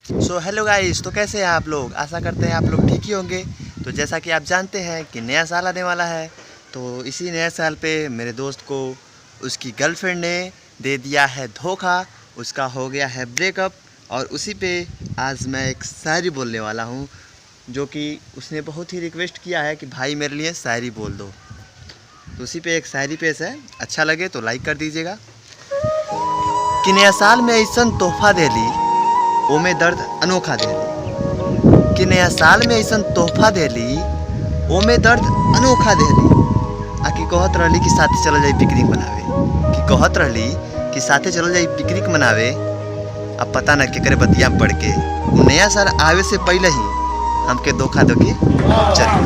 So hello guys, तो कैसे हैं आप लोग। आशा करते हैं आप लोग ठीक ही होंगे। तो जैसा कि आप जानते हैं कि नया साल आने वाला है, तो इसी नए साल पे मेरे दोस्त को उसकी गर्लफ्रेंड ने दे दिया है धोखा, उसका हो गया है ब्रेकअप। और उसी पे आज मैं एक शायरी बोलने वाला हूँ, जो कि उसने बहुत ही रिक्वेस्ट किया है कि भाई मेरे लिए शायरी बोल दो। तो उसी पे एक शायरी पेश है, अच्छा लगे तो लाइक कर दीजिएगा। कि नया साल में ऐसा तोहफा देली ओमे दर्द अनोखा देली। कि नया साल में ऐसा तोहफा देली ओमे दर्द अनोखा देली। आकि कहत रहली कि साथे चल जाई पिकनिक मनावे, कि कहत रहली कि साथे चल जाई पिकनिक मनावे। अब पता न केकरे बतिया पड़ के वो नया साल आवे से पहले ही हमके धोखा दो के चल